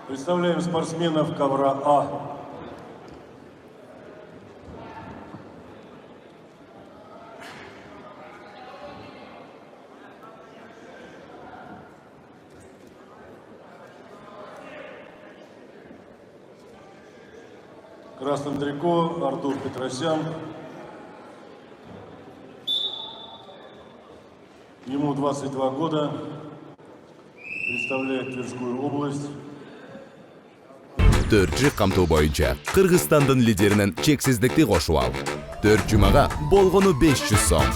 Представляем спортсменов ковра А. В красном трико Артур Петросян. Ему 22 года. Представляет Тверскую область. Төртчі қамту бойынша Қырғызстандың лидерінің чексіздікті қошу ал. 4 жұмаға болғыны 500 сом.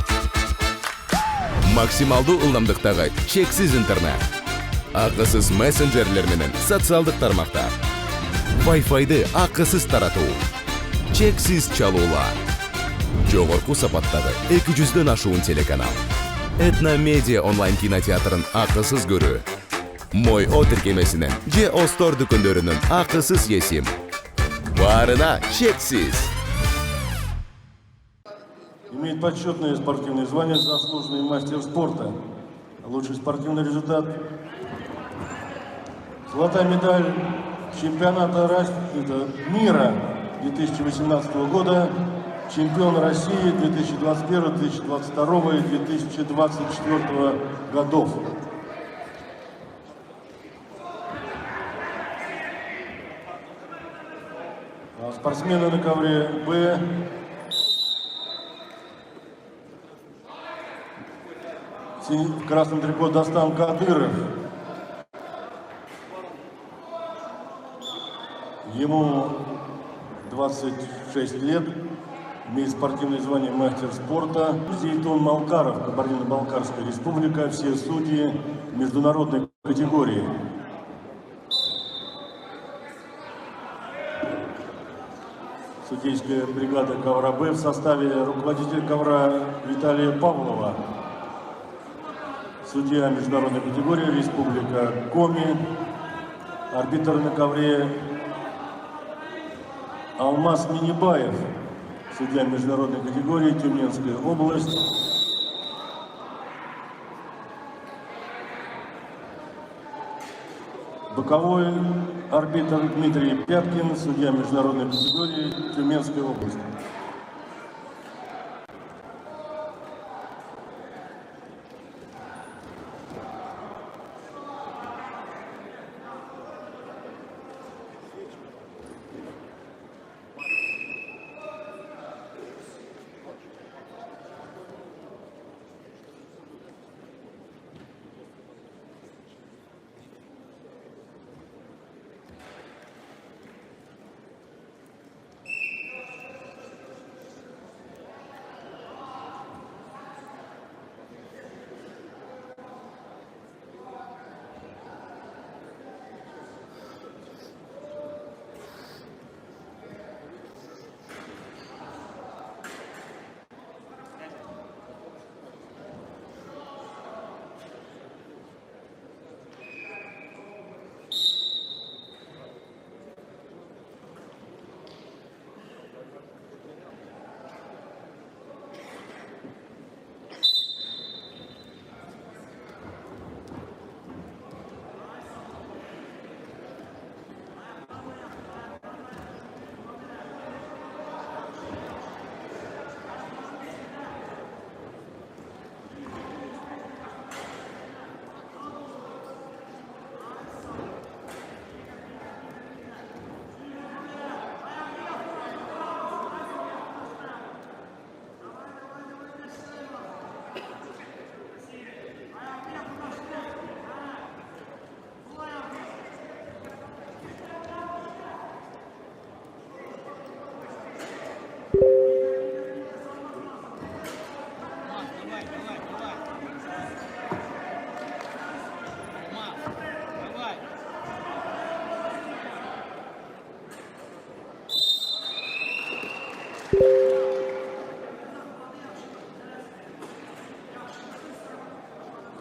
Максималды ылдамдықтағы чексіз интернет. Ақысыз мессенджерлер менен социалдық тармақтар. Wi-Fi-ды ақысыз тарату. Чексіз чалула. Жоғырқу сапаттағы 200-ден ашуын телеканал. Этно медиа онлайн кинотеатрын ақысыз көрі. Мой отіркемесінің же Остор дүкендерінің ақысыз есім. Барына чексіз. Имеет почетное спортивное звание «Заслуженный мастер спорта». Лучший спортивный результат. Золотая медаль чемпионата мира 2018 года. Чемпион России 2021, 2022 и 2024 годов. Спортсмены на ковре Б. В красном трико Достан Кадыров. Ему 26 лет. Имеет спортивное звание мастер спорта. Зейтон Малкаров, Кабардино-Балкарская республика. Все судьи международной категории. Судейская бригада ковра Б в составе руководителя ковра Виталия Павлова. Судья международной категории Республика Коми. Арбитр на ковре Алмаз Минибаев. Судья международной категории Тюменская область. Боковой арбитр Дмитрий Пяткин, судья международной категории Тюменской области.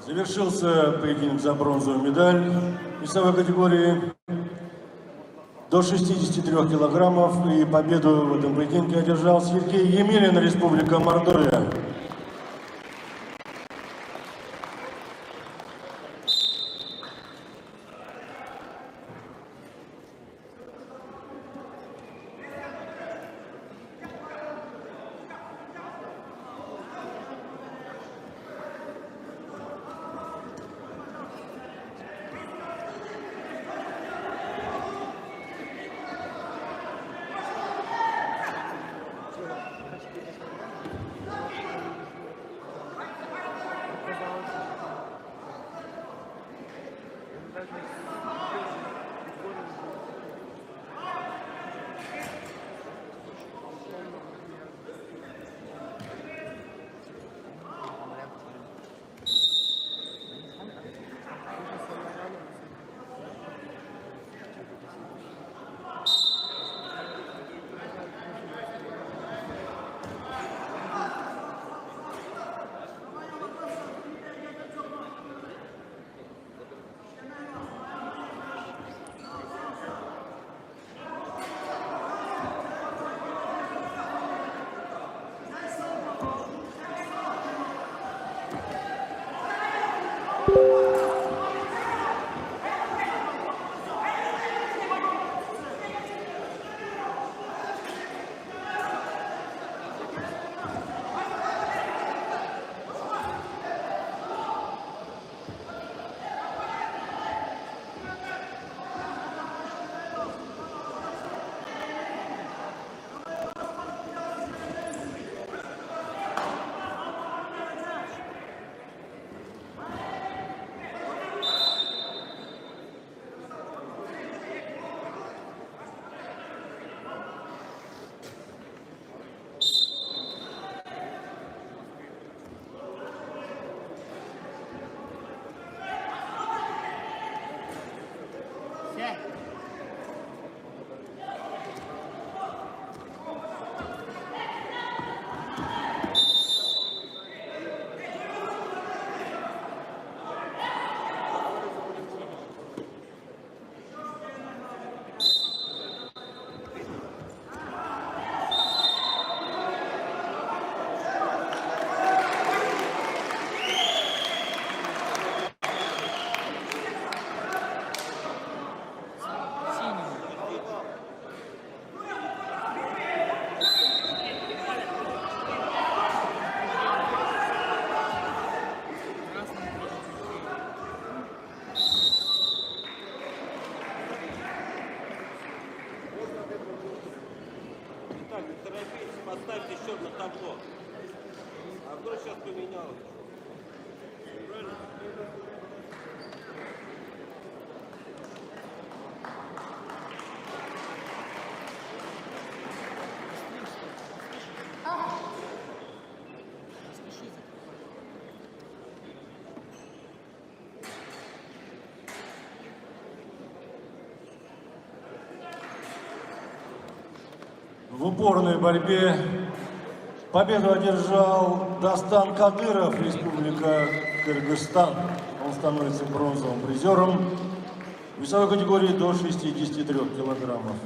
Завершился поединок за бронзовую медаль в весовой категории до 63 килограммов. И победу в этом поединке одержал Сергей Емелин, Республика Мордовия. Поставьте счет на табло. А вдруг сейчас поменялось? В упорной борьбе победу одержал Дастан Кадыров, Республика Кыргызстан. Он становится бронзовым призером в весовой категории до 63 килограммов.